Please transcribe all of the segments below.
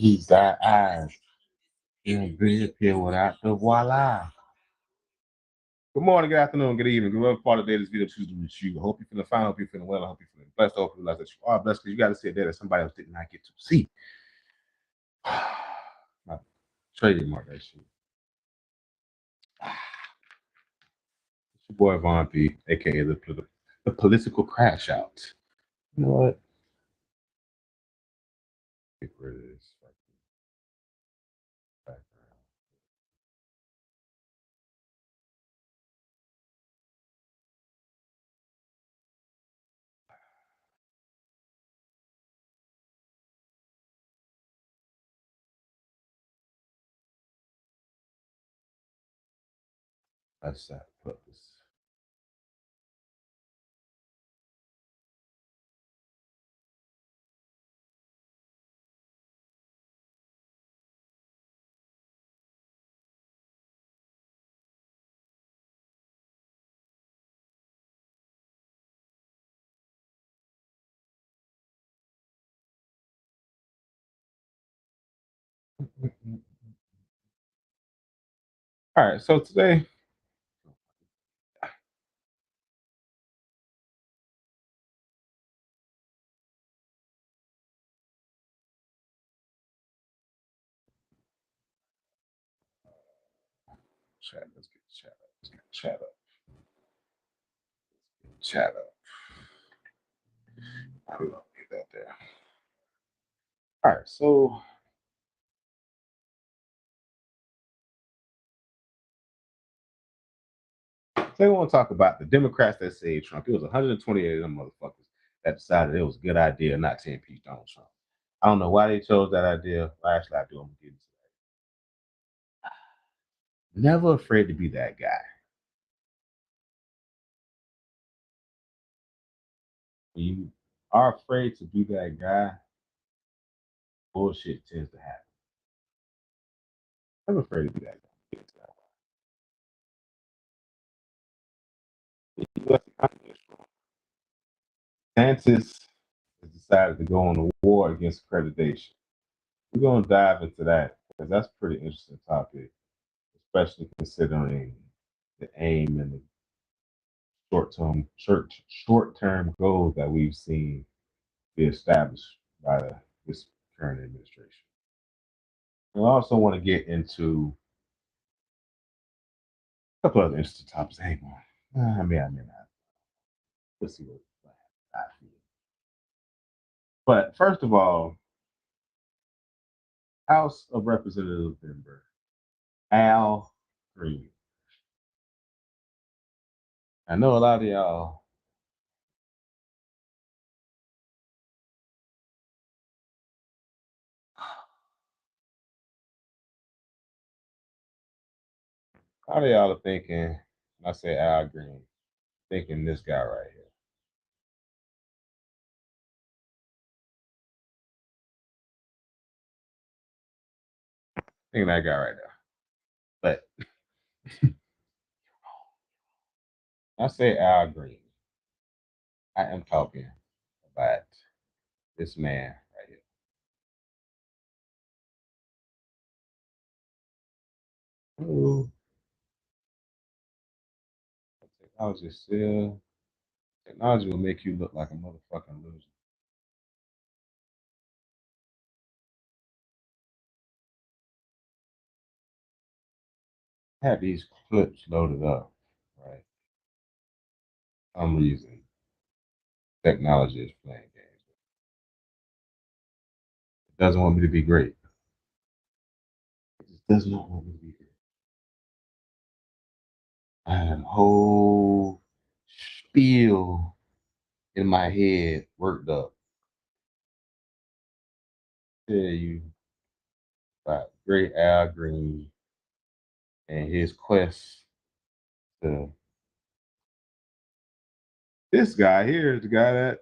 keep thy eyes in reappear without the voila. Good morning, good afternoon, good evening. Whatever part of the day this video chooses to reach you. I hope you're feeling fine. I hope you're feeling well. I hope you're feeling blessed. I hope you realize that you are blessed because you got to see a day that somebody else did not get to see. I trademark that shit. It's your boy Von P, aka the political crash out. You know what? Get rid of this background. Let's put this. All right, so today, chat. Let's get chat up. Let's get chat up. Chat up. I love get that there. All right, so today we want to talk about the Democrats that saved Trump. It was 128 of them motherfuckers that decided it was a good idea not to impeach Donald Trump. I don't know why they chose that idea. Well, actually, I do. I'm gonna get into that. Never afraid to be that guy. When you are afraid to be that guy, bullshit tends to happen. Never afraid to be that guy. DeSantis has decided to go on a war against accreditation. We're going to dive into that because that's a pretty interesting topic, especially considering the aim and the short-term goals that we've seen be established by this current administration. I also want to get into a couple other interesting topics. Hang on. I may not. Let's see what I feel. But first of all, House of Representatives member Al Green. I know a lot of y'all are thinking, when I say Al Green, thinking this guy right here. Thinking that guy right there. But I say Al Green. I am talking about this man right here. Ooh. Technology will make you look like a motherfucking loser. I had these clips loaded up, right? For some reason, technology is playing games. It doesn't want me to be great. It just does not want me to be great. I had a whole spiel in my head worked up. Tell you about great Al Green and his quest to. This guy here is the guy that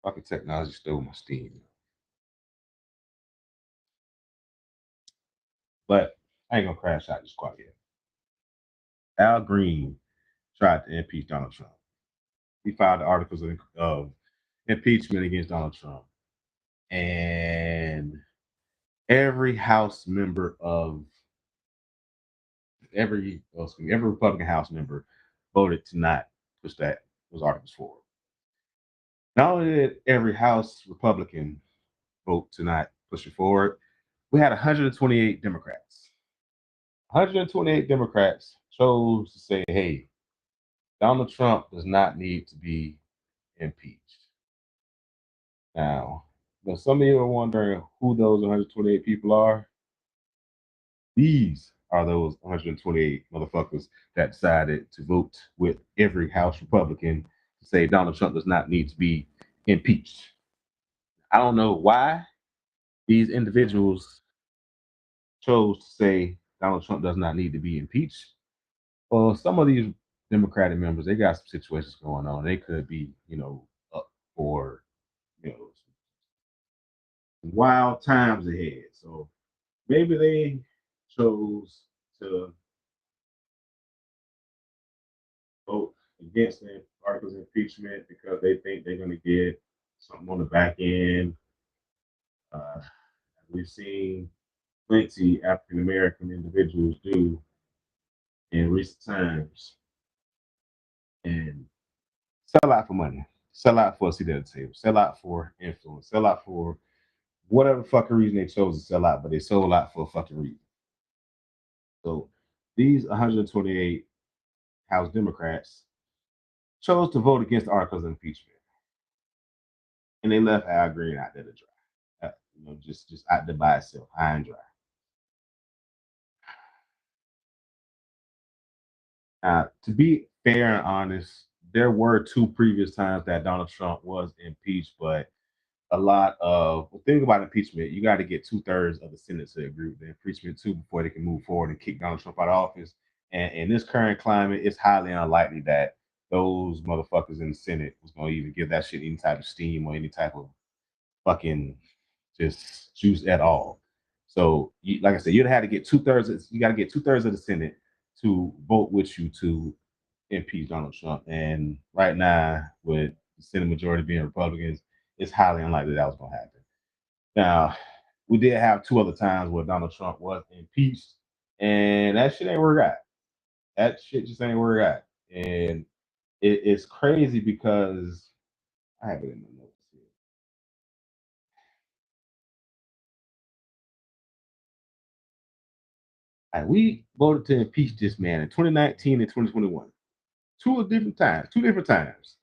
fucking technology stole my steam. But I ain't gonna crash out just quite yet. Al Green tried to impeach Donald Trump. He filed the articles of impeachment against Donald Trump. and every House member of every Republican House member voted to not push those articles forward. Not only did every House Republican vote to not push it forward, we had 128 Democrats. 128 Democrats chose to say, hey, Donald Trump does not need to be impeached. Now, some of you are wondering who those 128 people are. These are those 128 motherfuckers that decided to vote with every House Republican to say Donald Trump does not need to be impeached. I don't know why these individuals chose to say Donald Trump does not need to be impeached. Well, some of these Democratic members, they got some situations going on. They could be, up for, some wild times ahead. So maybe they chose to vote against the articles of impeachment because they think they're going to get something on the back end. Uh, we've seen plenty African American individuals do in recent times and sell out for money, sell out for a seat at the table, sell out for influence, sell out for whatever fucking reason they chose to sell out, but they sold out for a fucking reason. So these 128 House Democrats chose to vote against the articles of impeachment, and they left Al Green out there to dry, just out there by itself, high and dry. To be fair and honest, there were two previous times that Donald Trump was impeached, but a lot of the thing about impeachment, you got to get 2/3 of the Senate to agree with the impeachment too before they can move forward and kick Donald Trump out of office. And in this current climate, it's highly unlikely that those motherfuckers in the Senate was going to even give that shit any type of steam or any type of fucking just juice at all. So, like I said, you'd have to get 2/3. You got to get 2/3 of the Senate to vote with you to impeach Donald Trump. And right now, with the Senate majority being Republicans, it's highly unlikely that was going to happen. Now, we did have two other times where Donald Trump was impeached, and that shit ain't work out. That shit just ain't work out. And it's crazy because I have it in my notes here. Like, we voted to impeach this man in 2019 and 2021. Two different times.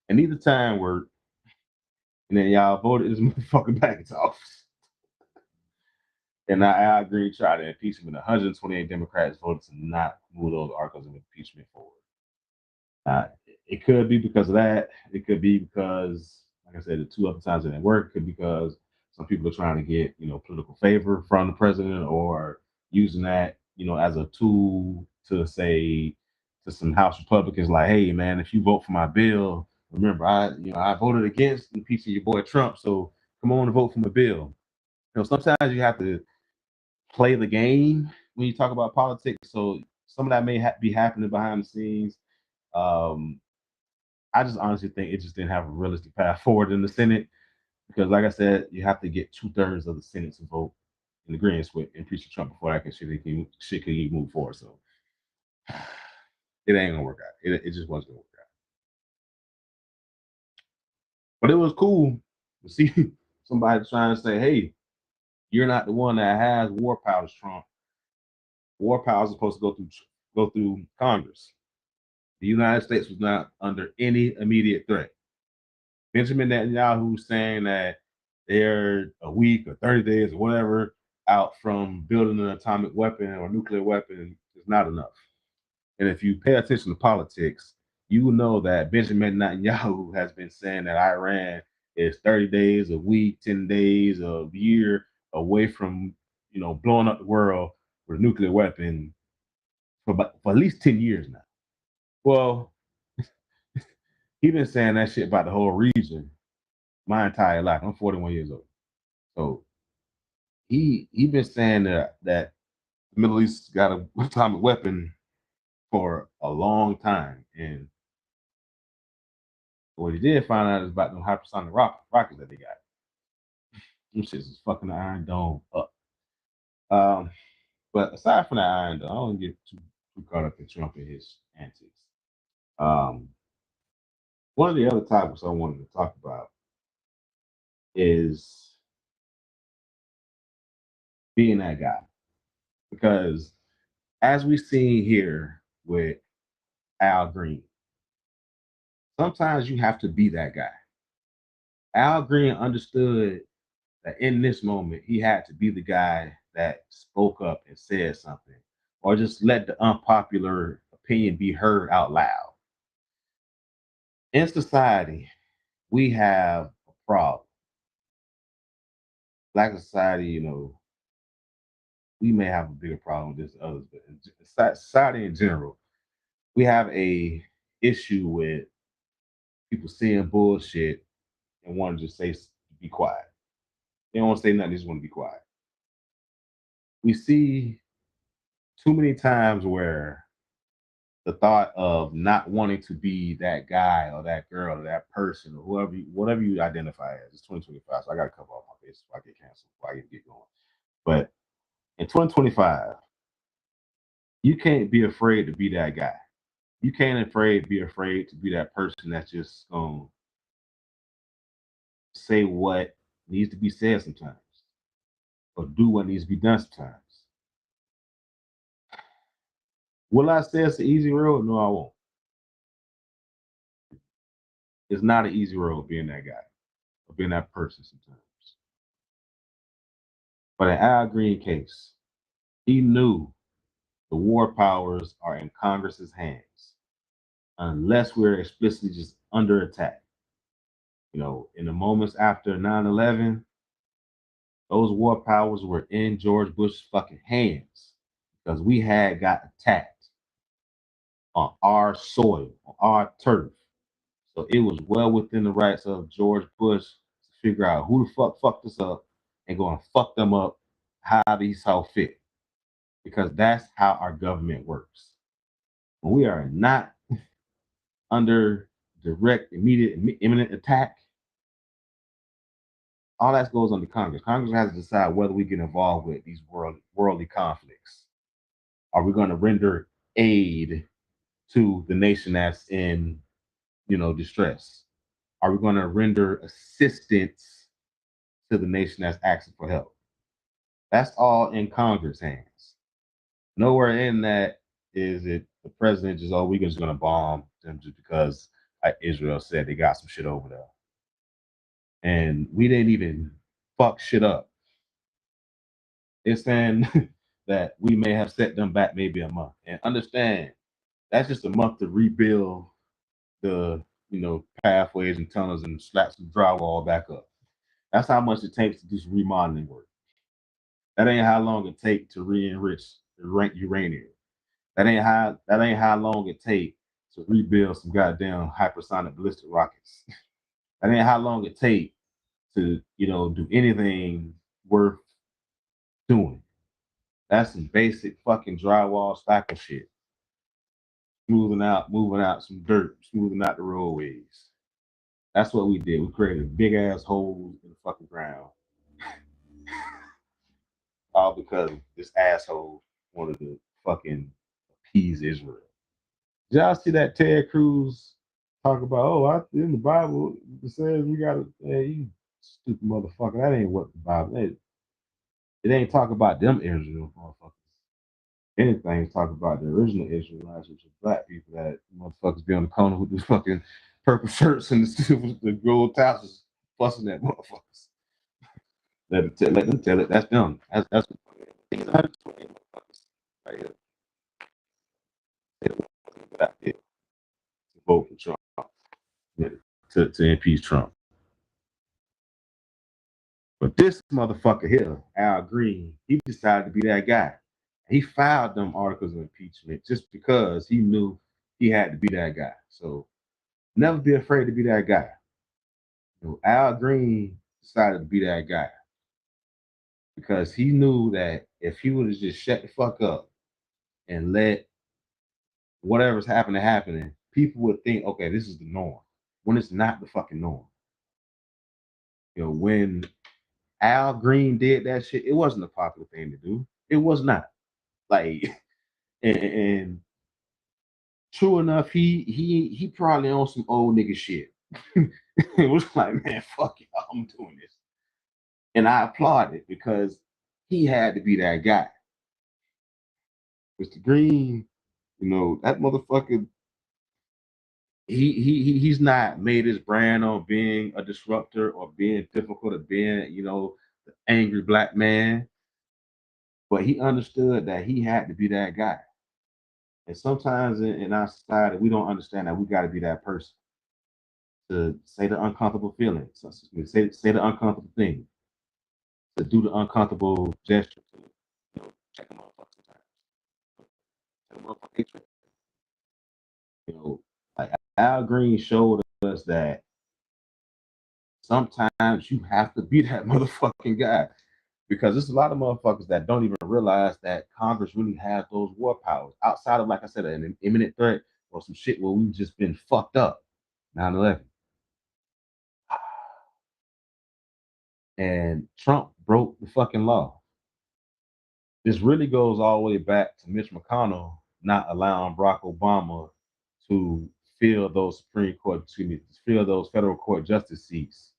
And neither time worked. And then y'all voted this motherfucker back into office. And now Al Green tried to impeach him, and 128 Democrats voted to not move those articles of impeachment forward. Uh, it could be because of that. It could be because, like I said, the two other times it didn't work. It could be because some people are trying to get, political favor from the president or using that, as a tool to say to some House Republicans like, hey, man, if you vote for my bill, remember, I voted against impeaching your boy Trump. So come on and vote for my bill. Sometimes you have to play the game when you talk about politics. So some of that may be happening behind the scenes. Um, I just honestly think it just didn't have a realistic path forward in the Senate because, like I said, you have to get 2/3 of the Senate to vote in agreement with impeaching Trump before that shit can even move forward. So it ain't gonna work out. It just wasn't gonna work out. But it was cool to see somebody trying to say, "Hey, you're not the one that has war powers, Trump. War powers are supposed to go through Congress. The United States was not under any immediate threat. Benjamin Netanyahu saying that they're a week or 30 days or whatever out from building an atomic weapon or nuclear weapon is not enough. And if you pay attention to politics, you will know that Benjamin Netanyahu has been saying that Iran is 30 days, a week, 10 days, a year away from, blowing up the world with a nuclear weapon for at least 10 years now. Well, he's been saying that shit about the whole region my entire life. I'm 41 years old. So he been saying that the Middle East got a atomic weapon for a long time. And what he did find out is about the hypersonic rockets that they got. Them shits is fucking the Iron Dome up. Um, but aside from that Iron Dome, I don't get too caught up in Trump and his antics. Um, one of the other topics I wanted to talk about is being that guy. Because as we seen here with Al Green, sometimes you have to be that guy. Al Green understood that in this moment he had to be the guy that spoke up and said something, or just let the unpopular opinion be heard out loud. In society, we have a problem. Black society, we may have a bigger problem with this than others, but in society in general, we have a issue with people seeing bullshit and want to just say be quiet. They don't want to say nothing; they just want to be quiet. We see too many times where the thought of not wanting to be that guy or that girl or that person or whatever you identify as. It's 2025, so I got to cover off my face before I get canceled, before I get going. But in 2025, you can't be afraid to be that guy. You can't be afraid to be that person that's just gonna say what needs to be said sometimes or do what needs to be done sometimes. Will I say it's an easy road? No, I won't. It's not an easy road being that guy or being that person sometimes. But in Al Green case, he knew the war powers are in Congress's hands unless we're explicitly just under attack. In the moments after 9/11, those war powers were in George Bush's fucking hands because we had got attacked on our soil, on our turf. So it was well within the rights of George Bush to figure out who the fuck fucked us up and go and fuck them up how he saw fit. Because that's how our government works. When we are not under direct, immediate, imminent attack, all that goes under Congress. Congress has to decide whether we get involved with these worldly conflicts. Are we going to render aid to the nation that's in, distress? Are we going to render assistance to the nation that's asking for help? That's all in Congress' hands. Nowhere in that is it the president just, oh, we're just going to bomb them just because, like Israel said, they got some shit over there. And we didn't even fuck shit up. It's saying that we may have set them back maybe a month. And understand, that's just a month to rebuild the, pathways and tunnels and slap some drywall back up. That's how much it takes to do some remodeling work. That ain't how long it takes to re-enrich the rank uranium. That ain't how long it takes to rebuild some goddamn hypersonic ballistic rockets. That ain't how long it takes to, do anything worth doing. That's some basic fucking drywall stacker shit. Moving out some dirt, smoothing out the roadways. That's what we did. We created big ass holes in the fucking ground. All because this asshole wanted to fucking appease Israel. Did y'all see that Ted Cruz talk about, in the Bible it says we gotta, hey, you stupid motherfucker. That ain't what the Bible is. It ain't talk about them Israel motherfuckers. Anything talk about the original Israelites, which are black people that motherfuckers be on the corner with the fucking purple shirts and the gold tassels fussing at motherfuckers. Let them tell it. That's them. That's right here. To vote for Trump. To impeach Trump. But this motherfucker here, Al Green, he decided to be that guy. He filed them articles of impeachment just because he knew he had to be that guy. So never be afraid to be that guy. Al Green decided to be that guy because he knew that if he would have just shut the fuck up and let whatever's happening, people would think, okay, this is the norm. When it's not the fucking norm. When Al Green did that shit, it wasn't a popular thing to do. It was not. Like, and true enough, he probably on some old nigga shit. It was like, man, fuck y'all, I'm doing this. And I applaud it because he had to be that guy. Mr. Green, that motherfucker, he's not made his brand on being a disruptor or being difficult or being, the angry black man. But he understood that he had to be that guy. And sometimes in our society, we don't understand that we got to be that person to say the uncomfortable feelings, say the uncomfortable thing, to do the uncomfortable gesture, to check them off sometimes. Check them off on hatred. Like Al Green showed us that sometimes you have to be that motherfucking guy because there's a lot of motherfuckers that don't even realize that Congress really has those war powers outside of, like I said, an imminent threat or some shit where we've just been fucked up. 9/11. And Trump broke the fucking law. This really goes all the way back to Mitch McConnell not allowing Barack Obama to fill those fill those federal court justice seats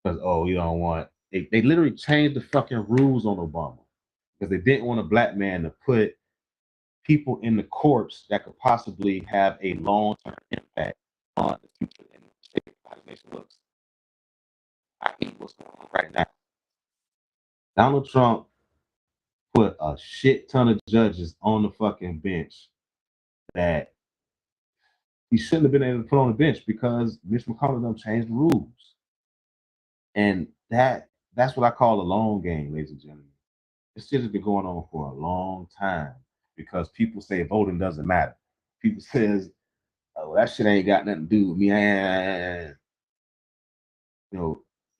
because you don't want they literally changed the fucking rules on Obama because they didn't want a black man to put people in the courts that could possibly have a long-term impact on the future and the state of how the nation looks. I hate what's going on right now. Donald Trump put a shit ton of judges on the fucking bench that he shouldn't have been able to put on the bench because Mitch McConnell done changed the rules. And that's what I call a long game, ladies and gentlemen. This shit has been going on for a long time because people say voting doesn't matter. People says, oh, that shit ain't got nothing to do with me.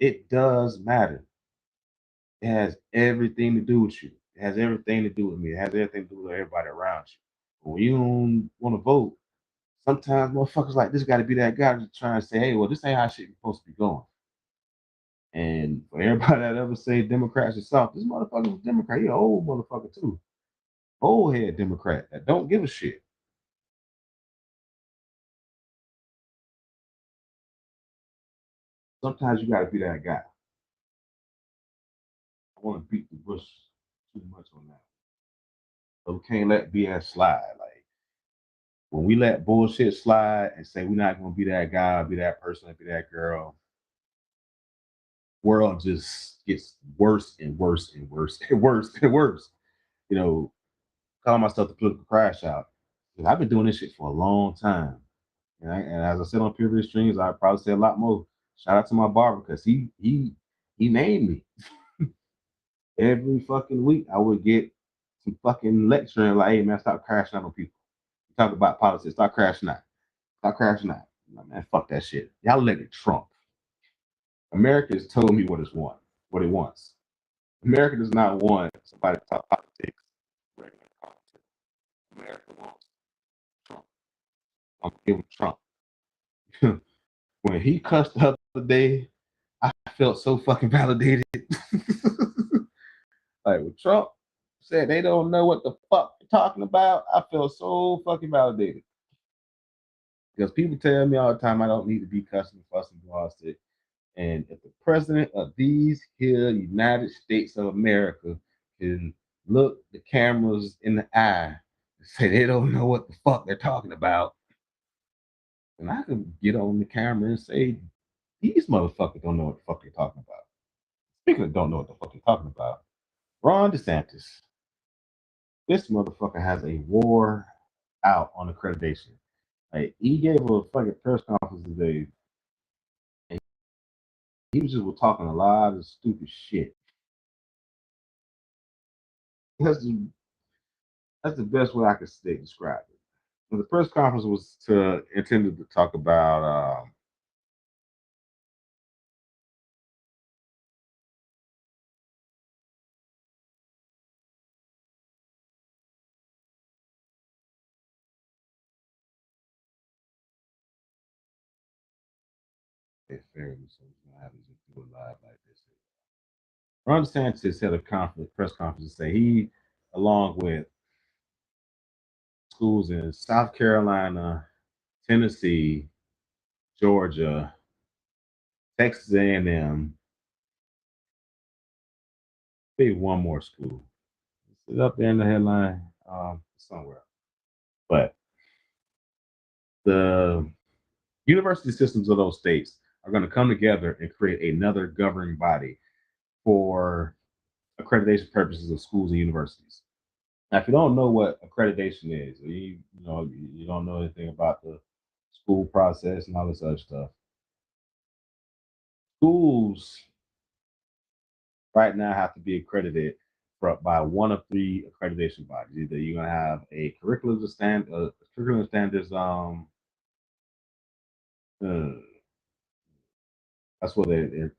It does matter. It has everything to do with you. It has everything to do with me. It has everything to do with everybody around you. But when you don't want to vote, sometimes motherfuckers like this got to be that guy to try and say, hey, well, this ain't how shit supposed to be going. And for everybody that ever say Democrats are soft, this motherfucker was Democrat. He an old motherfucker too. Old head Democrat that don't give a shit. Sometimes you got to be that guy. I want to beat the bush too much on that. So we can't let BS slide. Like when we let bullshit slide and say we're not gonna be that guy, be that person, be that girl, world just gets worse and worse and worse and worse and worse. You know, Call myself the political crash out. I've been doing this shit for a long time. And as I said on previous streams, I probably say a lot more. Shout out to my barber because he named me. Every fucking week I would get some fucking lecturing like, hey man, stop crashing out on people. You talk about politics, stop crashing out. Stop crashing out. Like, man, fuck that shit. Y'all let it Trump. America has told me what it wants. America does not want somebody to talk politics, regular politics. America wants Trump. I'm giving Trump. When he cussed the other day, I felt so fucking validated. Like when Trump said they don't know what the fuck they're talking about, I felt so fucking validated. Because people tell me all the time I don't need to be cussing, fussing, blasted. And if the president of these here United States of America can look the cameras in the eye and say they don't know what the fuck they're talking about, then I could get on the camera and say these motherfuckers don't know what the fuck they're talking about. Speaking of don't know what the fuck they're talking about, Ron Desantis, this motherfucker has a war out on accreditation. Like he gave a fucking press conference today. And he was just talking a lot of stupid shit. That's the, that's the best way I could describe it. And the press conference was intended to talk about fairness. So we're gonna have to just do it live like this. Ron DeSantis had a press conference to say he, along with schools in South Carolina, Tennessee, Georgia, Texas A&M, maybe one more school. It's up there in the headline somewhere. But the university systems of those states are going to come together and create another governing body for accreditation purposes of schools and universities. Now, if you don't know what accreditation is, or you don't know anything about the school process and all this other stuff, schools right now have to be accredited by one of three accreditation bodies. Either you're gonna have a curriculum standards. Uh, that's what they're.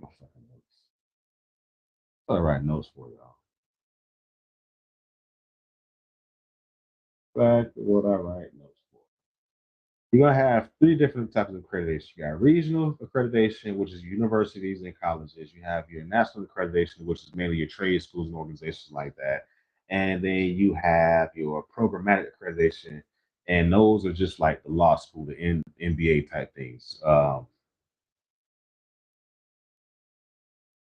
Oh, fucking notes. I write notes for y'all. Back to what I write notes for. You're gonna have three different types of accreditation. You got regional accreditation, which is universities and colleges. You have your national accreditation, which is mainly your trade schools and organizations like that. And then you have your programmatic accreditation, and those are just like the law school, the MBA type things.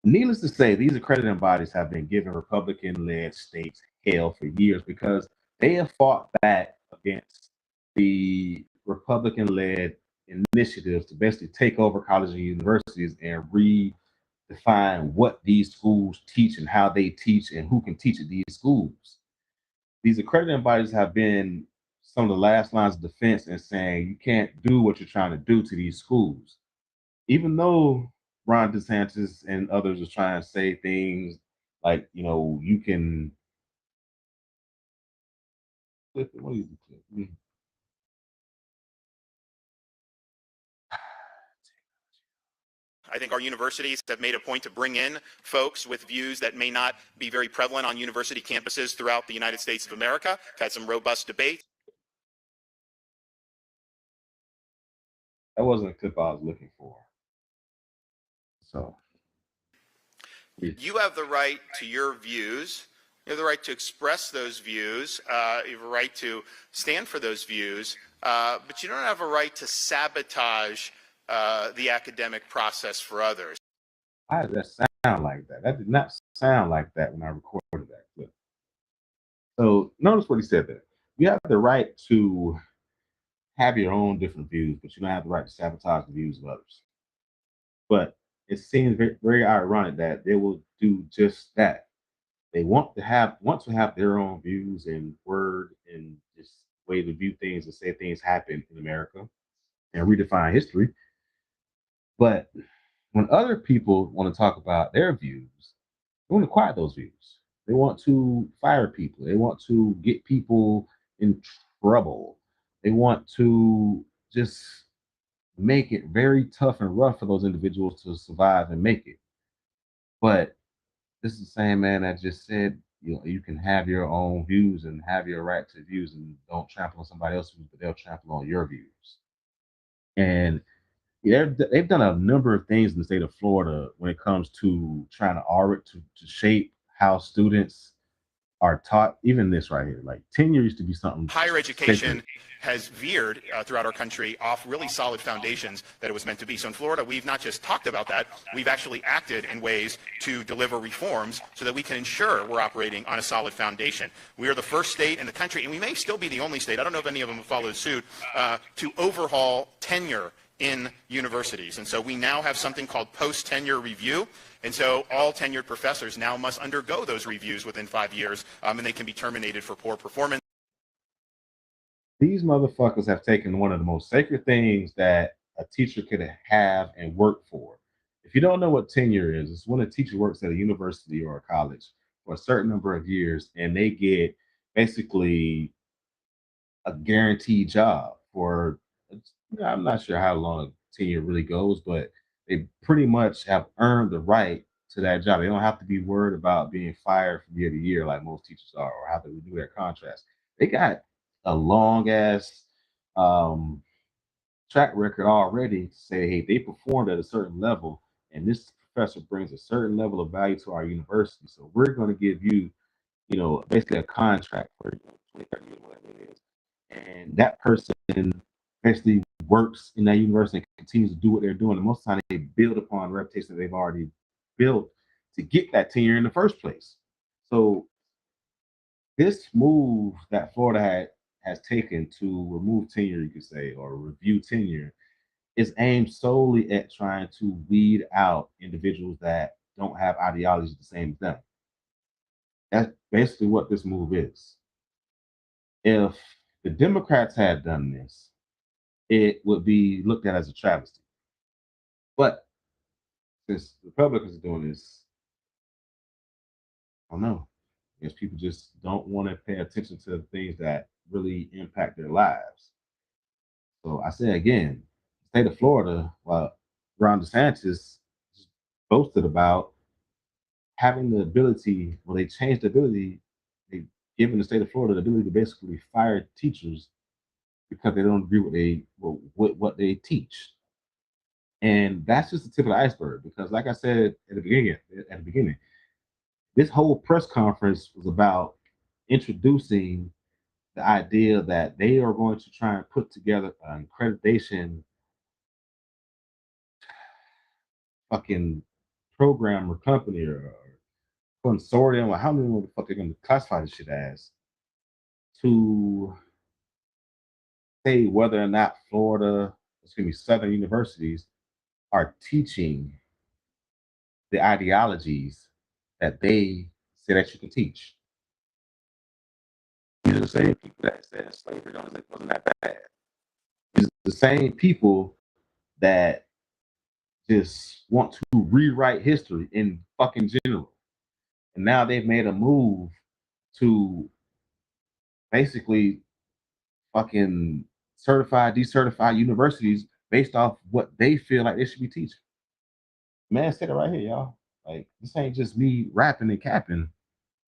Needless to say, these accrediting bodies have been giving Republican-led states hell for years because they have fought back against the Republican-led initiatives to basically take over colleges and universities and redefine what these schools teach and how they teach and who can teach at these schools. These accrediting bodies have been some of the last lines of defense in saying you can't do what you're trying to do to these schools, even though Ron DeSantis and others are trying to say things like, you can. What do you do? I think our universities have made a point to bring in folks with views that may not be very prevalent on university campuses throughout the United States of America. Had some robust debate. That wasn't a clip I was looking for. So you have the right to your views. You have the right to express those views. You have a right to stand for those views, but you don't have a right to sabotage the academic process for others. Why did that sound like that? That did not sound like that when I recorded that clip. So notice what he said there. You have the right to have your own different views, but you don't have the right to sabotage the views of others. But it seems very, very ironic that they will do just that. They want to have their own views and word and just way to view things and say things happen in America and redefine history. But when other people want to talk about their views, they want to quiet those views. They want to fire people. They want to get people in trouble. They want to just make it very tough and rough for those individuals to survive and make it. But this is the same man that just said, you can have your own views and have your right to views and don't trample on somebody else's views, but they'll trample on your views. And they've done a number of things in the state of Florida when it comes to trying to shape how students are taught. Even this right here, like tenure used to be something. Higher education has veered throughout our country off really solid foundations that it was meant to be. So in Florida, we've not just talked about that, we've actually acted in ways to deliver reforms so that we can ensure we're operating on a solid foundation. We are the first state in the country, and we may still be the only state, I don't know if any of them have followed suit, to overhaul tenure in universities. And so we now have something called post-tenure review. And so all tenured professors now must undergo those reviews within 5 years, and they can be terminated for poor performance. These motherfuckers have taken one of the most sacred things that a teacher could have and work for. If you don't know what tenure is, it's when a teacher works at a university or a college for a certain number of years and they get basically a guaranteed job for, I'm not sure how long tenure really goes, but they pretty much have earned the right to that job. They don't have to be worried about being fired from year to year like most teachers are, or have to renew their contracts. They got a long ass track record already to say, hey, they performed at a certain level, and this professor brings a certain level of value to our university. So we're going to give you, basically a contract for 20, 30 years, whatever it is. And that person basically works in that university and continues to do what they're doing. And most of the time they build upon the reputation that they've already built to get that tenure in the first place. So this move that has taken to remove tenure, you could say, or review tenure, is aimed solely at trying to weed out individuals that don't have ideologies the same as them. That's basically what this move is. If the Democrats had done this, it would be looked at as a travesty. But since the Republicans are doing this, I don't know. I guess people just don't want to pay attention to the things that really impact their lives. So I say again, the state of Florida, Ron DeSantis boasted about having the ability, well, they changed the ability, they given the state of Florida the ability to basically fire teachers because they don't agree with what they teach. And that's just the tip of the iceberg. Because, like I said at the beginning, this whole press conference was about introducing the idea that they are going to try and put together an accreditation fucking program or company or consortium, or how many what the fuck they're going to classify this shit as, to say whether or not Southern universities are teaching the ideologies that they say that you can teach. These are the same people that said slavery wasn't that bad. These are the same people that just want to rewrite history in fucking general. And now they've made a move to basically fucking decertify universities based off what they feel like they should be teaching. Man, said it right here, y'all. Like, this ain't just me rapping and capping.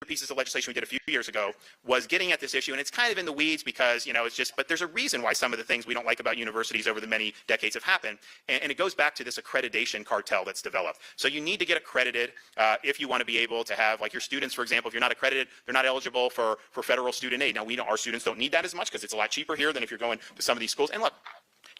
Pieces of legislation we did a few years ago was getting at this issue, and it's kind of in the weeds because, it's just, but there's a reason why some of the things we don't like about universities over the many decades have happened, and it goes back to this accreditation cartel that's developed. So you need to get accredited if you want to be able to have, like, your students, for example, if you're not accredited, they're not eligible for federal student aid. Now, we know our students don't need that as much because it's a lot cheaper here than if you're going to some of these schools. And look,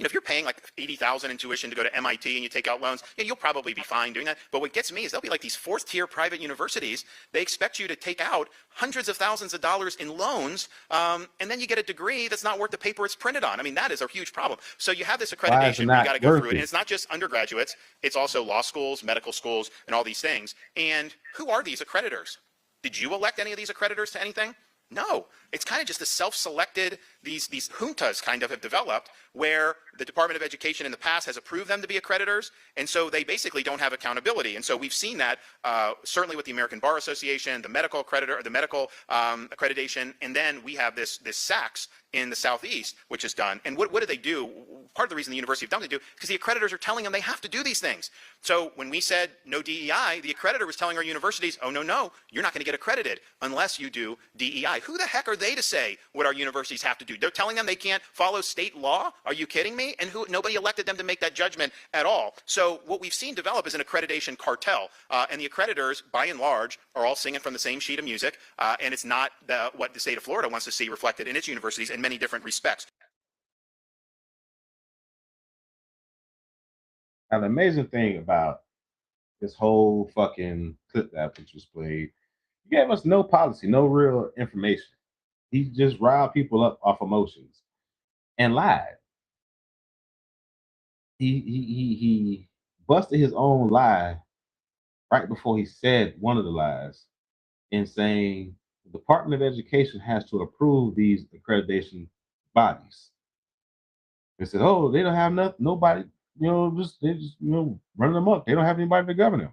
if you're paying like $80,000 in tuition to go to MIT and you take out loans, you'll probably be fine doing that. But what gets me is they'll be like these fourth-tier private universities. They expect you to take out hundreds of thousands of dollars in loans, and then you get a degree that's not worth the paper it's printed on. I mean, that is a huge problem. So you have this accreditation where you got to go through it, and it's not just undergraduates. It's also law schools, medical schools, and all these things. And who are these accreditors? Did you elect any of these accreditors to anything? No, it's kind of just a self-selected, these juntas kind of have developed where the Department of Education in the past has approved them to be accreditors, and so they basically don't have accountability. And so we've seen that certainly with the American Bar Association, the medical accreditor, the medical accreditation, and then we have this SACS in the Southeast, which is done. And what do they do? Part of the reason the university have done they do because the accreditors are telling them they have to do these things. So when we said no DEI, the accreditor was telling our universities, oh, no, you're not going to get accredited unless you do DEI. Who the heck are they to say what our universities have to do? They're telling them they can't follow state law? Are you kidding me? And nobody elected them to make that judgment at all. So what we've seen develop is an accreditation cartel. And the accreditors, by and large, are all singing from the same sheet of music. And it's not what the state of Florida wants to see reflected in its universities in many different respects. Now, the amazing thing about this whole fucking clip that was played, he gave us no policy, no real information. He just riled people up off emotions and lied. He busted his own lie right before he said one of the lies in saying the Department of Education has to approve these accreditation bodies. They said, "Oh, they don't have nobody, they just running them up. They don't have anybody to govern them."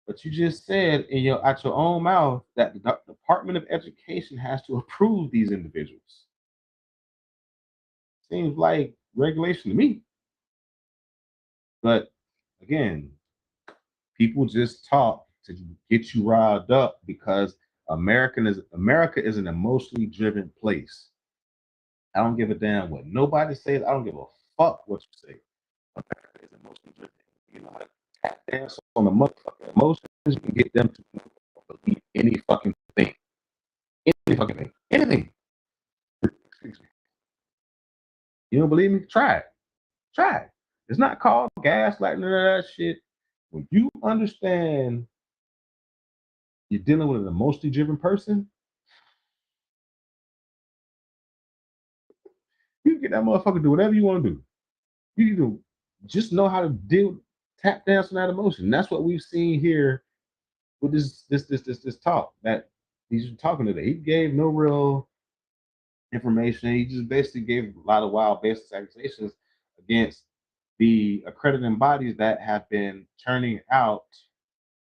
But you just said out your own mouth that the Department of Education has to approve these individuals. Seems like regulation to me. But again, people just talk to get you riled up because America is an emotionally driven place. I don't give a damn what nobody says. I don't give a fuck what you say. America is emotionally driven. You know how to tap dance on the motherfucking emotions, you can get them to believe any fucking thing. Any fucking thing. Anything. Excuse me. You don't believe me? Try it. Try it. It's not called gaslighting or that shit. When you understand you're dealing with an emotionally driven person, you can get that motherfucker to do whatever you want to do. You can just know how to tap dance on that emotion. And that's what we've seen here with this talk that he's talking today. He gave no real information. He just basically gave a lot of wild baseless accusations against the accrediting bodies that have been churning out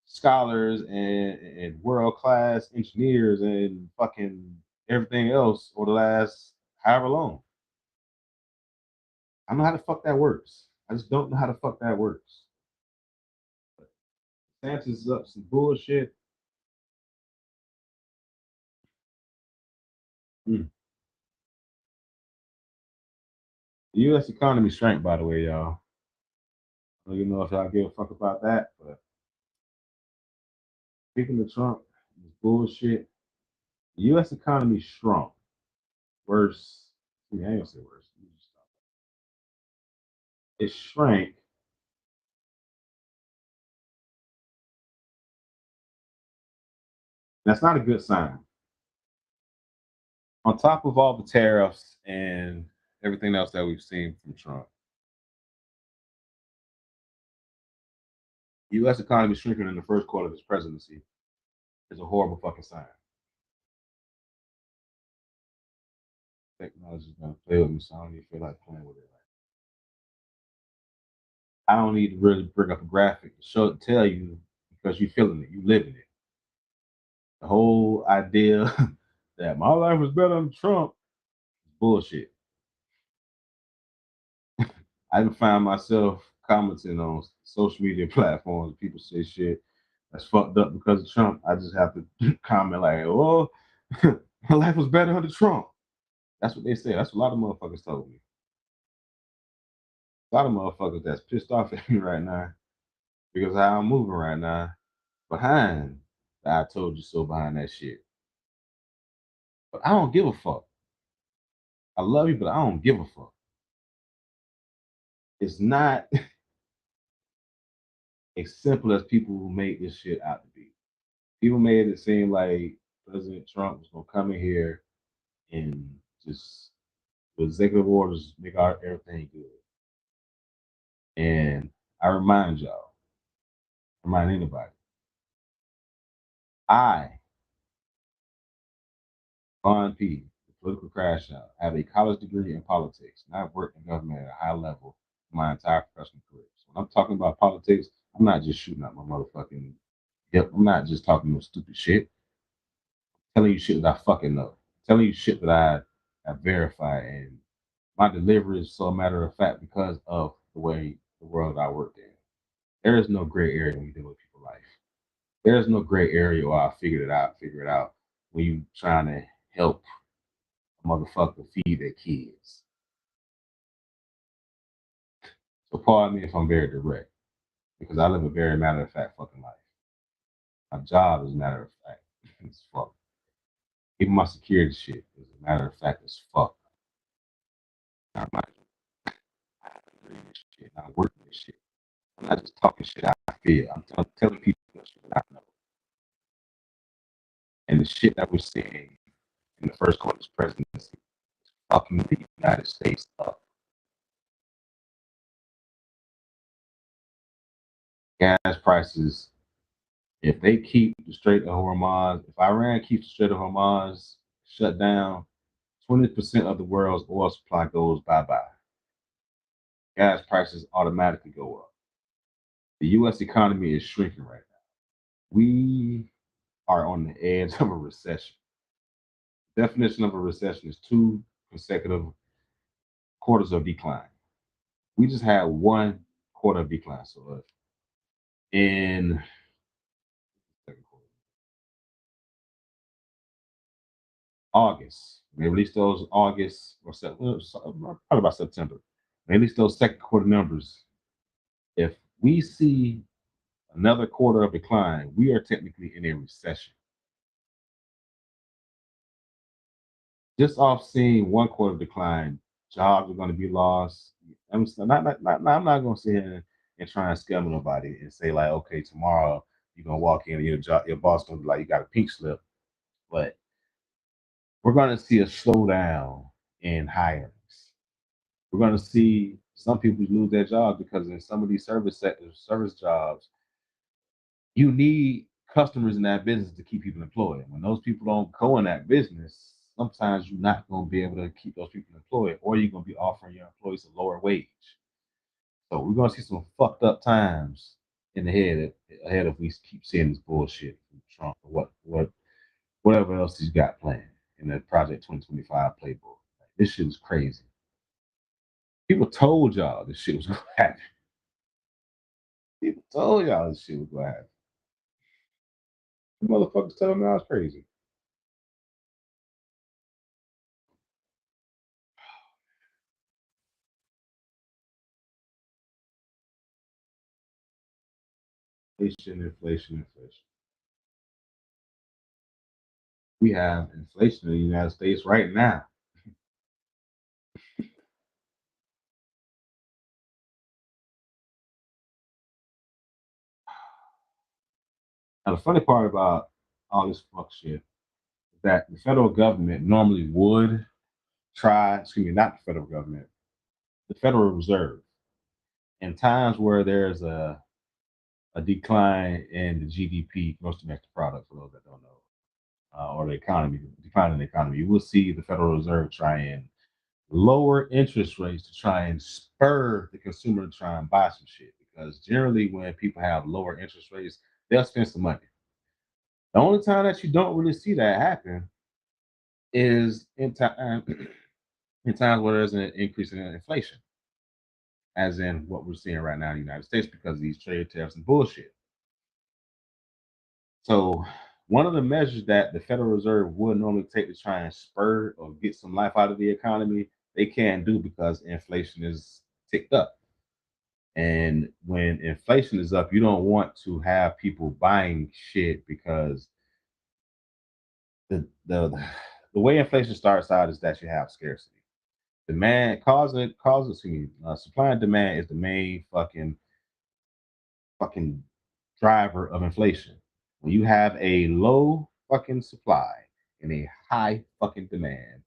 scholars and world class engineers and fucking everything else over the last however long. I don't know how the fuck that works. I just don't know how the fuck that works. Santos is up some bullshit. The U.S. economy shrank, by the way, y'all. I don't even know if y'all give a fuck about that, but speaking of Trump, this bullshit, the U.S. economy shrunk. Worse. I ain't gonna say worse. It shrank. That's not a good sign. On top of all the tariffs and everything else that we've seen from Trump, the U.S. economy shrinking in the first quarter of his presidency is a horrible fucking sign. Technology's gonna play with me, so I don't even feel like playing with it. I don't need to really bring up a graphic to tell you because you're feeling it, you living it. The whole idea that my life was better than Trump is bullshit. I even find myself commenting on social media platforms. People say shit that's fucked up because of Trump. I just have to comment like, "Oh, my life was better under Trump." That's what they say. That's what a lot of motherfuckers told me. A lot of motherfuckers that's pissed off at me right now because of how I'm moving right now behind the "I told you so" behind that shit. But I don't give a fuck. I love you, but I don't give a fuck. It's not as simple as people who make this shit out to be. People made it seem like President Trump was gonna come in here and just with executive orders make everything good. And I remind anybody, I, Von P, the political crash out, have a college degree in politics, and I've worked in government at a high level my entire professional career. So when I'm talking about politics, I'm not just shooting out my motherfucking hip. I'm not just talking no stupid shit. I'm telling you shit that I fucking know. I'm telling you shit that I verified, and my delivery is so matter of fact because of the way the world I worked in. There is no gray area when you deal with people's life. There is no gray area or I figure it out when you trying to help a motherfucker feed their kids. So pardon me if I'm very direct, because I live a very matter of fact fucking life. My job is matter of fact. It's fuck. Even my security shit is a matter of fact as fuck. I'm not doing this shit. I'm working this shit. I'm not just talking shit I feel. I'm telling people shit that I know. And the shit that we're seeing in the first quarter of this presidency is fucking the United States up. Gas prices, if they keep the Strait of Hormuz, if Iran keeps the Strait of Hormuz shut down, 20% of the world's oil supply goes bye-bye. Gas prices automatically go up. The U.S. economy is shrinking right now. We are on the edge of a recession. The definition of a recession is 2 consecutive quarters of decline. We just had 1 quarter of decline. So in August, they released those August or probably about September. They released those second quarter numbers. If we see Another quarter of decline. We are technically in a recession. Just off seeing one quarter decline, jobs are going to be lost. I'm not going to sit here and try and scare nobody and say like, okay, tomorrow you're going to walk in and your boss going to be like, you got a pink slip. But we're going to see a slowdown in hirings. We're going to see some people lose their jobs because in some of these service sectors, service jobs, you need customers in that business to keep people employed. When those people don't go in that business, sometimes you're not going to be able to keep those people employed, or you're going to be offering your employees a lower wage. So we're going to see some fucked up times in the head ahead if we keep seeing this bullshit from Trump or whatever else he's got planned in the Project 2025 playbook. Like, this shit is crazy. People told y'all this shit was going to happen. People told y'all this shit was going to happen. The motherfuckers telling me I was crazy. Inflation. We have inflation in the United States right now. Now, the funny part about all this fuck shit is that the federal government normally would not the federal government, the Federal Reserve, in times where there's a decline in the GDP, gross domestic product, for those that don't know, or the economy, decline in the economy, you will see the Federal Reserve try and lower interest rates to try and spur the consumer to try and buy some shit. Because generally, when people have lower interest rates, they'll spend some money. The only time that you don't really see that happen is in time in times where there's an increase in inflation, as in what we're seeing right now in the United States because of these trade tariffs and bullshit. So one of the measures that the Federal Reserve would normally take to try and spur or get some life out of the economy, they can't do because inflation is ticked up. And when inflation is up, you don't want to have people buying shit because the the the way inflation starts out is that you have scarcity. Demand causes supply and demand is the main fucking driver of inflation. When you have a low fucking supply and a high fucking demand,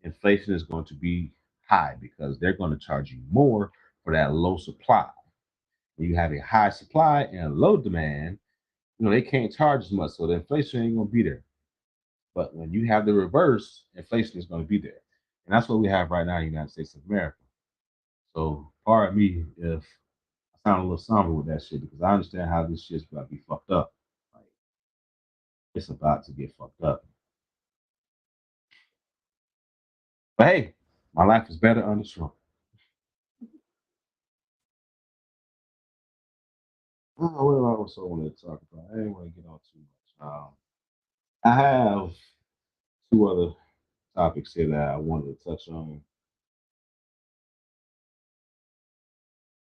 inflation is going to be high because they're going to charge you more for that low supply. When you have a high supply and a low demand, they can't charge as much, so the inflation ain't gonna be there. But when you have the reverse, inflation is gonna be there, and that's what we have right now in the United States of America. So, pardon me if I sound a little somber with that shit because I understand how this shit's about to be fucked up. Like, it's about to get fucked up. But hey, my life is better under Trump. What do I also want to talk about? I didn't want to get on too much. I have two other topics here that I wanted to touch on.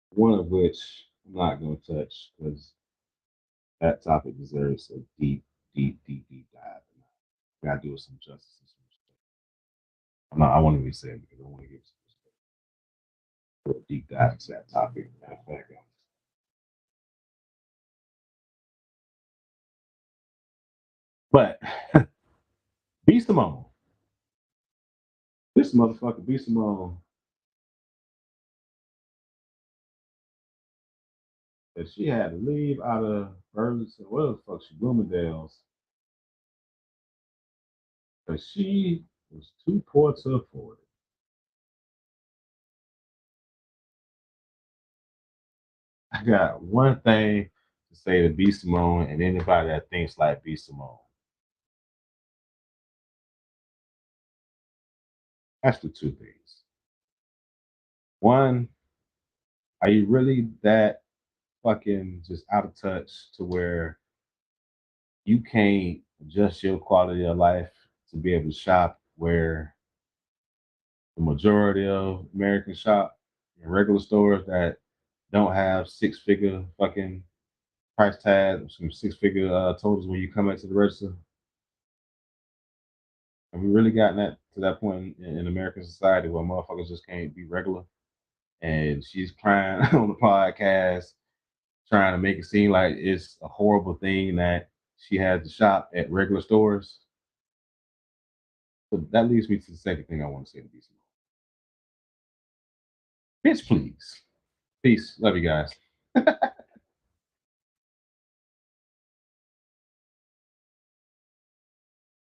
One of which I'm not going to touch because that topic deserves a deep dive. I got to do it some justice and some respect. I want to be said because I want to give some respect for a deep dive into that topic. Matter of fact, but B Simone, this motherfucker B Simone, that she had to leave out of Burlington, whatever the fuck she Bloomingdale's, because she was too poor to afford it. I got one thing to say to B Simone and anybody that thinks like B Simone. That's the two things. One, are you really that fucking just out of touch to where you can't adjust your quality of life to be able to shop where the majority of Americans shop in regular stores that don't have six-figure fucking price tag, some six-figure totals when you come into the register? Have we really gotten that to that point in American society where motherfuckers just can't be regular? And she's crying on the podcast, trying to make it seem like it's a horrible thing that she has to shop at regular stores. So that leads me to the second thing I want to say to DC. Bitch, please. Peace. Love you guys.